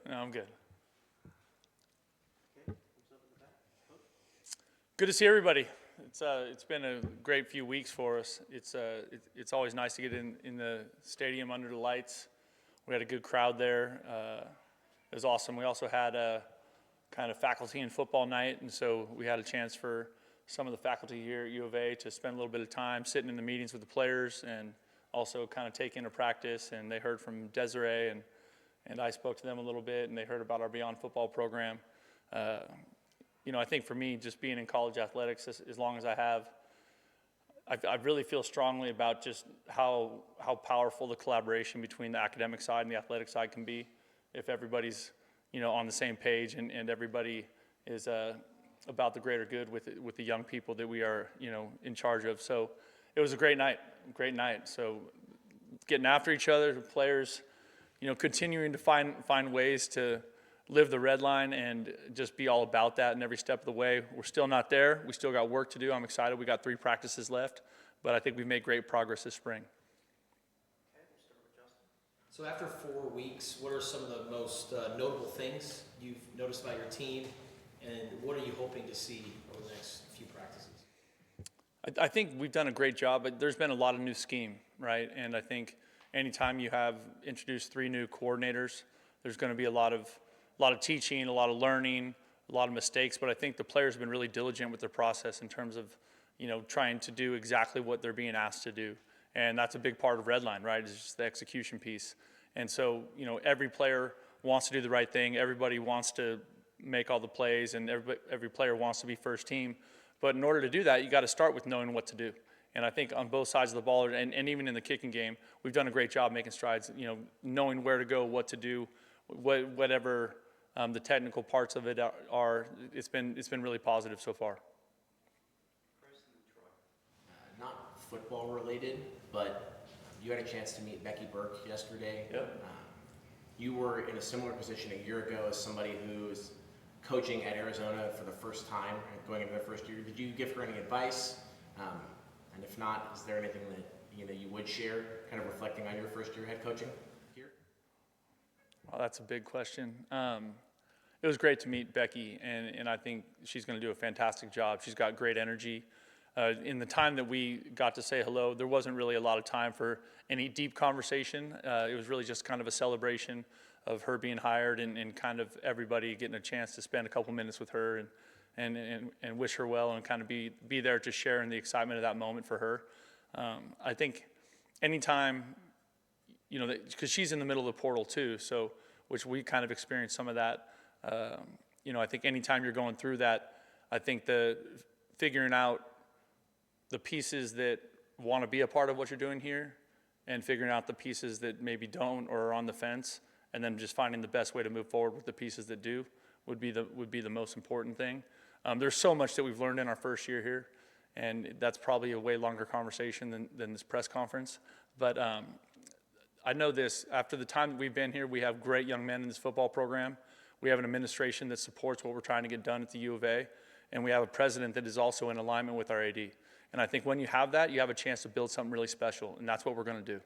No, I'm good. Good to see everybody. It's been a great few weeks for us. It's always nice to get in the stadium under the lights. We had a good crowd there. It was awesome. We also had a kind of faculty and football night, and so we had a chance for some of the faculty here at U of A to spend a little bit of time sitting in the meetings with the players and also kind of take into practice. And they heard from Desiree, and I spoke to them a little bit, and they heard about our Beyond Football program. I think for me, just being in college athletics as long as I have, I really feel strongly about just how powerful the collaboration between the academic side and the athletic side can be if everybody's on the same page and everybody is about the greater good with the young people that we are in charge of. So it was a great night. So getting after each other, the players, continuing to find ways to live the red line and just be all about that in every step of the way. We're still not there. We still got work to do. I'm excited. We got 3 practices left, but I think we've made great progress this spring. Okay, we'll start with Justin. So after 4 weeks, what are some of the most notable things you've noticed about your team, and what are you hoping to see over the next few practices? I think we've done a great job, but there's been a lot of new scheme, right? And I think anytime you have introduced 3 new coordinators, there's going to be a lot of teaching, a lot of learning, a lot of mistakes, but I think the players have been really diligent with their process in terms of, trying to do exactly what they're being asked to do. And that's a big part of Redline, right, is just the execution piece. And so, every player wants to do the right thing. Everybody wants to make all the plays, and every player wants to be first team. But in order to do that, you got to start with knowing what to do. And I think on both sides of the ball, and even in the kicking game, we've done a great job making strides, knowing where to go, what to do, whatever the technical parts of it are. It's been really positive so far. Chris and Troy. Not football related, but you had a chance to meet Becky Burke yesterday. Yep. You were in a similar position a year ago as somebody who's coaching at Arizona for the first time, going into their first year. Did you give her any advice? And if not, is there anything that you would share, kind of reflecting on your first year head coaching here? Well, that's a big question. It was great to meet Becky, and I think she's going to do a fantastic job. She's got great energy. In the time that we got to say hello, there wasn't really a lot of time for any deep conversation. It was really just kind of a celebration of her being hired and kind of everybody getting a chance to spend a couple minutes with her and wish her well and kind of be there to share in the excitement of that moment for her. I think anytime, because she's in the middle of the portal too, so which we kind of experienced some of that. I think anytime you're going through that, I think the figuring out the pieces that want to be a part of what you're doing here and figuring out the pieces that maybe don't or are on the fence, and then just finding the best way to move forward with the pieces that do would be the most important thing. There's so much that we've learned in our first year here, and that's probably a way longer conversation than this press conference. But I know this, after the time that we've been here, we have great young men in this football program. We have an administration that supports what we're trying to get done at the U of A, and we have a president that is also in alignment with our AD. And I think when you have that, you have a chance to build something really special, and that's what we're going to do.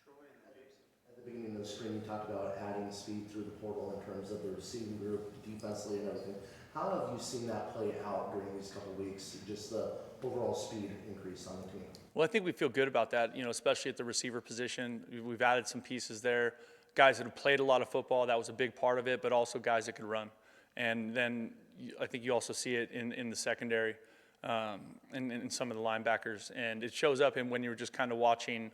Troy and Jason. At the beginning of the spring, you talked about adding speed through the portal in terms of the receiving group, defensively, and everything. How have you seen that play out during these couple of weeks, just the overall speed increase on the team? Well, I think we feel good about that, especially at the receiver position. We've added some pieces there. Guys that have played a lot of football, that was a big part of it, but also guys that could run. And then I think you also see it in the secondary and in some of the linebackers. And it shows up when you're just kind of watching,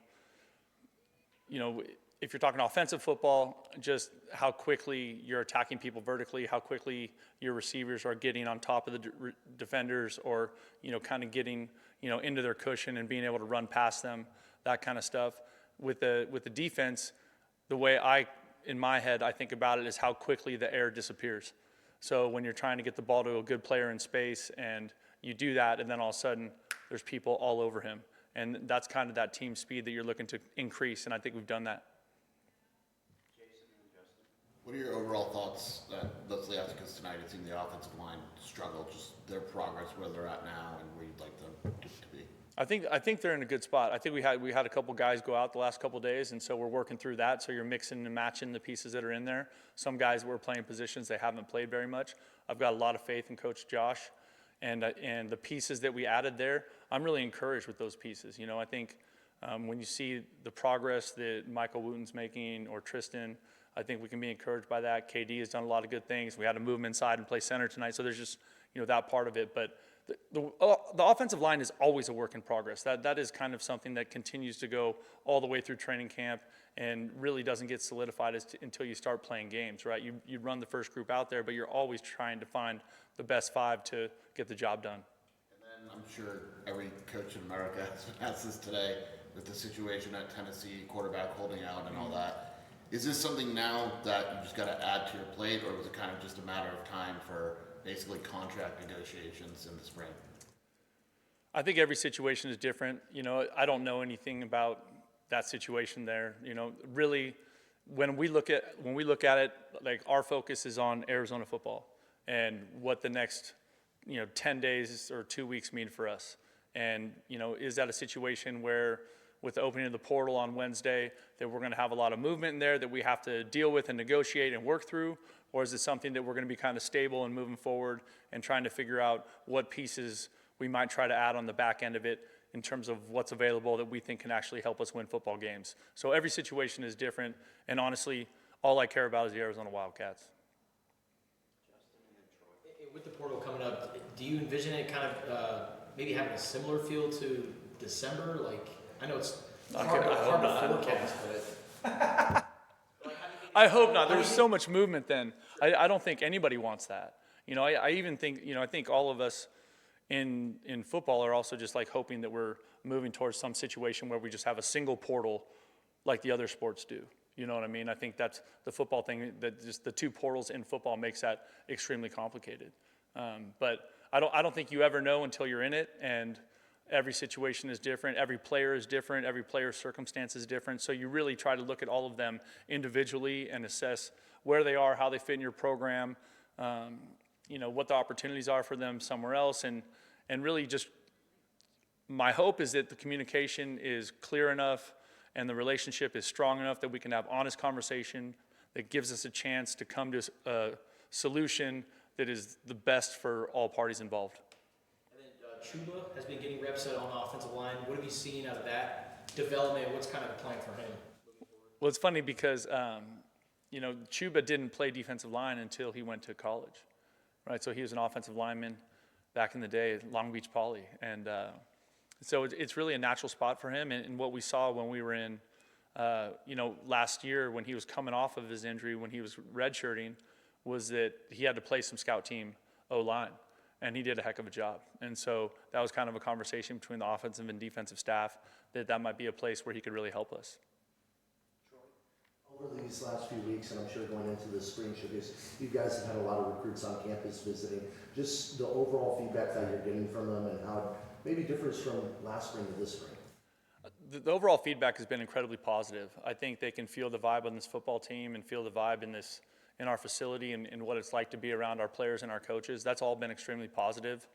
if you're talking offensive football, just how quickly you're attacking people vertically, how quickly your receivers are getting on top of the defenders or, kind of getting, into their cushion and being able to run past them, that kind of stuff. With the defense, the way in my head, I think about it is how quickly the air disappears. So when you're trying to get the ball to a good player in space and you do that, and then all of a sudden there's people all over him. And that's kind of that team speed that you're looking to increase, and I think we've done that. Jason and Justin. What are your overall thoughts let's say after tonight, it seemed the offensive line struggled, just their progress, where they're at now and where you'd like them to be? I think they're in a good spot. I think we had a couple guys go out the last couple days, and so we're working through that. So you're mixing and matching the pieces that are in there. Some guys were playing positions they haven't played very much. I've got a lot of faith in Coach Josh, and the pieces that we added there. I'm really encouraged with those pieces. You know, I think when you see the progress that Michael Wooten's making or Tristan, I think we can be encouraged by that. KD has done a lot of good things. We had to move him inside and play center tonight, so there's just that part of it, but. The offensive line is always a work in progress. That is kind of something that continues to go all the way through training camp and really doesn't get solidified until you start playing games, right? You run the first group out there, but you're always trying to find the best 5 to get the job done. And then I'm sure every coach in America has been asked this today with the situation at Tennessee, quarterback holding out and all that. Is this something now that you just got to add to your plate, or was it kind of just a matter of time for basically contract negotiations in the spring? I think every situation is different. You know, I don't know anything about that situation there. You know, really, when we look at it, like our focus is on Arizona football and what the next 10 days or 2 weeks mean for us. And is that a situation where with the opening of the portal on Wednesday that we're going to have a lot of movement in there that we have to deal with and negotiate and work through? Or is it something that we're going to be kind of stable and moving forward and trying to figure out what pieces we might try to add on the back end of it in terms of what's available that we think can actually help us win football games? So every situation is different, and honestly, all I care about is the Arizona Wildcats. With the portal coming up, do you envision it kind of maybe having a similar feel to December? Like, I know it's hard to forecast, but... I hope not. There was so much movement then. I don't think anybody wants that. I even think, I think all of us in football are also just like hoping that we're moving towards some situation where we just have a single portal like the other sports do. You know what I mean? I think that's the football thing, that just the 2 portals in football makes that extremely complicated. But I don't think you ever know until you're in it, and every situation is different. Every player is different. Every player's circumstance is different. So you really try to look at all of them individually and assess where they are, how they fit in your program, what the opportunities are for them somewhere else. And really just my hope is that the communication is clear enough and the relationship is strong enough that we can have honest conversation that gives us a chance to come to a solution that is the best for all parties involved. Chuba has been getting reps on the offensive line. What have you seen out of that development? What's kind of the plan for him? Well, it's funny because, Chuba didn't play defensive line until he went to college, right? So he was an offensive lineman back in the day at Long Beach Poly. And so it's really a natural spot for him. And what we saw when we were in, last year when he was coming off of his injury, when he was redshirting, was that he had to play some scout team O-line. And he did a heck of a job. And so that was kind of a conversation between the offensive and defensive staff that might be a place where he could really help us. Over these last few weeks, and I'm sure going into the spring showcase, you guys have had a lot of recruits on campus visiting. Just the overall feedback that you're getting from them and how it maybe differs from last spring to this spring. The overall feedback has been incredibly positive. I think they can feel the vibe on this football team and feel the vibe in our facility and what it's like to be around our players and our coaches. That's all been extremely positive.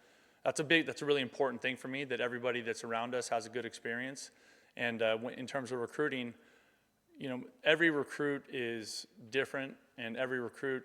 That's a really important thing for me, that everybody that's around us has a good experience. And in terms of recruiting, every recruit is different, and every recruit,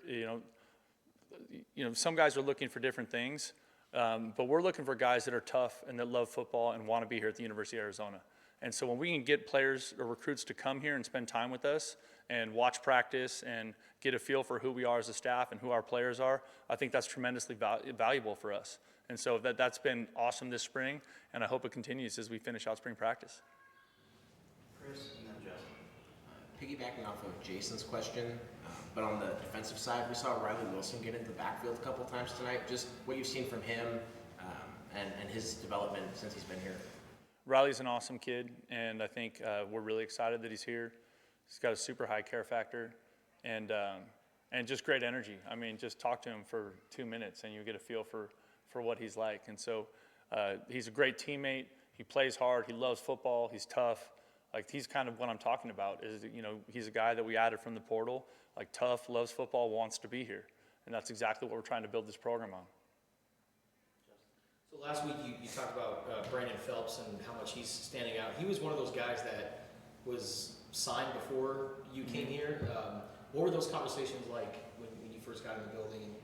some guys are looking for different things, but we're looking for guys that are tough and that love football and want to be here at the University of Arizona. And so when we can get players or recruits to come here and spend time with us and watch practice and get a feel for who we are as a staff and who our players are, I think that's tremendously valuable for us. And so that's been awesome this spring, and I hope it continues as we finish out spring practice. Chris, and then Justin. Piggybacking off of Jason's question, but on the defensive side, we saw Riley Wilson get into the backfield a couple times tonight. Just what you've seen from him and his development since he's been here. Riley's an awesome kid, and I think we're really excited that he's here. He's got a super high care factor and just great energy. I mean, just talk to him for 2 minutes and you get a feel for what he's like. And so he's a great teammate. He plays hard. He loves football. He's tough. Like, he's kind of what I'm talking about is, he's a guy that we added from the portal, like tough, loves football, wants to be here. And that's exactly what we're trying to build this program on. So last week you talked about Brandon Phelps and how much he's standing out. He was one of those guys that was signed before you came here. What were those conversations like when you first got in the building, and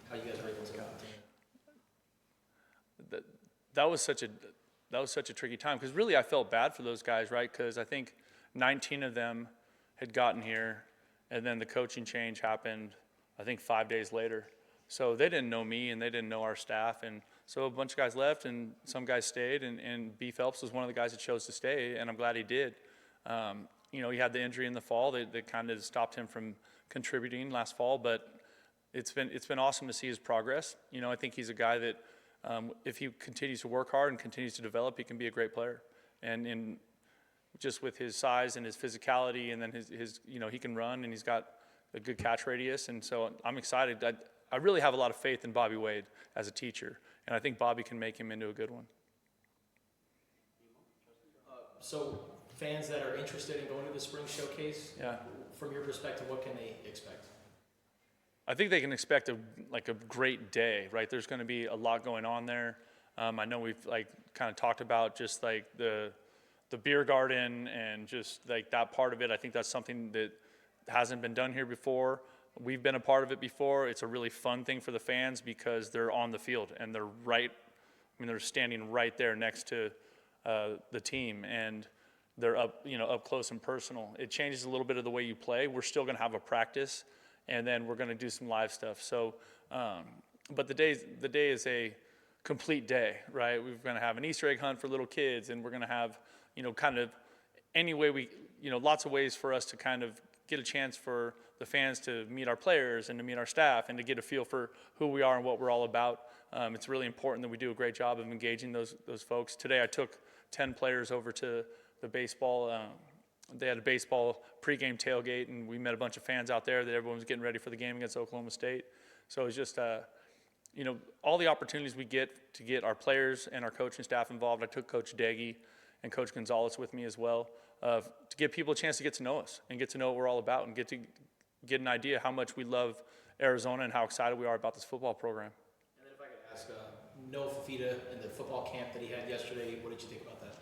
how you guys were able to come together? That was such a tricky time, because really I felt bad for those guys, right? Because I think 19 of them had gotten here, and then the coaching change happened, I think 5 days later. So they didn't know me, and they didn't know our staff, and so a bunch of guys left, and some guys stayed, and B. Phelps was one of the guys that chose to stay, and I'm glad he did. He had the injury in the fall that kind of stopped him from contributing last fall, but it's been awesome to see his progress. I think he's a guy that if he continues to work hard and continues to develop, he can be a great player. And just with his size and his physicality, and then his he can run, and he's got a good catch radius, and so I'm excited. I really have a lot of faith in Bobby Wade as a teacher, and I think Bobby can make him into a good one. So fans that are interested in going to the spring showcase, Yeah. from your perspective, what can they expect? I think they can expect a great day, right? There's going to be a lot going on there. I know we've kind of talked about just the beer garden and just that part of it. I think that's something that hasn't been done here before. We've been a part of it before. It's a really fun thing for the fans because they're on the field and they're standing right there next to the team, and they're up close and personal. It changes a little bit of the way you play. We're still going to have a practice, and then we're going to do some live stuff. So, but the day is a complete day, right? We're going to have an Easter egg hunt for little kids, and we're going to have, kind of any way lots of ways for us to kind of get a chance for the fans to meet our players and to meet our staff and to get a feel for who we are and what we're all about. It's really important that we do a great job of engaging those folks. Today I took 10 players over to the baseball. They had a baseball pregame tailgate, and we met a bunch of fans out there that everyone was getting ready for the game against Oklahoma State. So it was just, all the opportunities we get to get our players and our coaching staff involved. I took Coach Deggy and Coach Gonzalez with me as well, to give people a chance to get to know us and get to know what we're all about and get an idea how much we love Arizona and how excited we are about this football program. And then if I could ask, Noah Fafita and the football camp that he had yesterday, what did you think about that?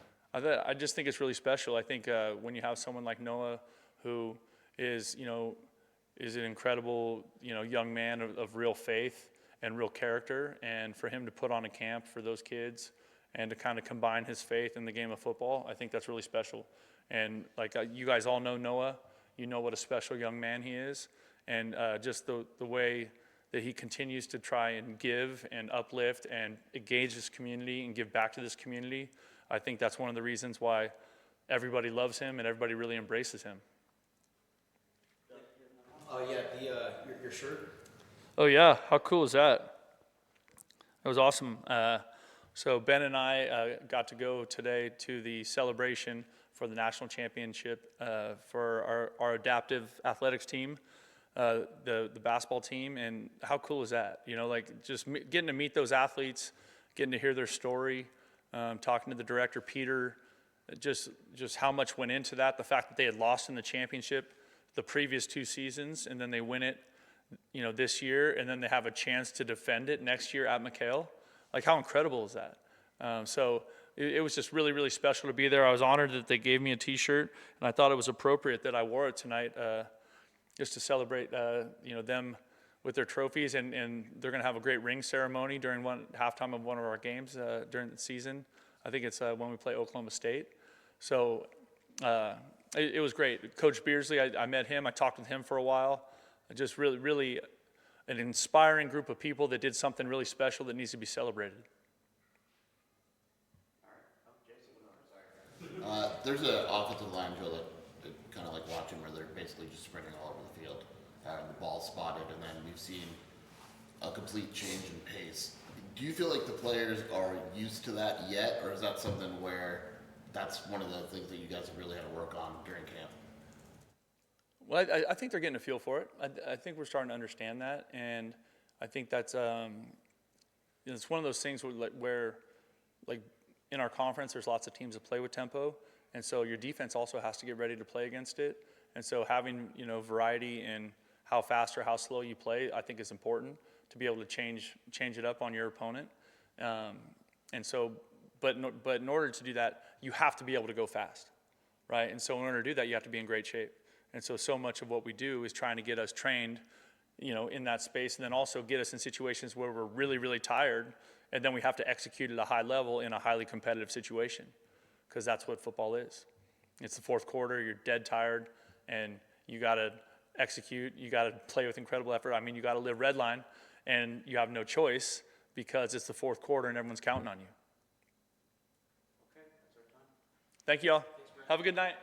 I just think it's really special. I think when you have someone like Noah, who is an incredible young man of real faith and real character, and for him to put on a camp for those kids and to kind of combine his faith in the game of football, I think that's really special. And you guys all know Noah, you know what a special young man he is, and just the way that he continues to try and give and uplift and engage this community and give back to this community. I think that's one of the reasons why everybody loves him and everybody really embraces him. Your shirt. Oh yeah, how cool is that? That was awesome. So Ben and I got to go today to the celebration for the national championship for our adaptive athletics team, the basketball team, and how cool is that? Just getting to meet those athletes, getting to hear their story, talking to the director, Peter, just how much went into that, the fact that they had lost in the championship the previous 2 seasons, and then they win it, this year, and then they have a chance to defend it next year at McHale. How incredible is that? So it was just really, really special to be there. I was honored that they gave me a T-shirt, and I thought it was appropriate that I wore it tonight, just to celebrate, them with their trophies, and they're going to have a great ring ceremony during halftime of one of our games during the season. I think it's when we play Oklahoma State. So it was great. Coach Beardsley, I met him. I talked with him for a while. Just really, really an inspiring group of people that did something really special that needs to be celebrated. There's an offensive line drill that kind of like watching where they're basically just sprinting all over the field. The ball spotted, and then we've seen a complete change in pace. Do you feel like the players are used to that yet, or is that something where that's one of the things that you guys have really had to work on during camp? Well, I think they're getting a feel for it. I think we're starting to understand that, and I think that's it's one of those things where in our conference, there's lots of teams that play with tempo, and so your defense also has to get ready to play against it. And so having variety in how fast or how slow you play, I think is important to be able to change it up on your opponent. And so, but in order to do that, you have to be able to go fast, right? And so in order to do that, you have to be in great shape. And so much of what we do is trying to get us trained, in that space, and then also get us in situations where we're really, really tired, and then we have to execute at a high level in a highly competitive situation, because that's what football is. It's the fourth quarter, you're dead tired, and you got to execute, you got to play with incredible effort. I mean, you got to live red line, and you have no choice because it's the fourth quarter and everyone's counting on you. Okay, that's our time. Thank you all. Have a good night.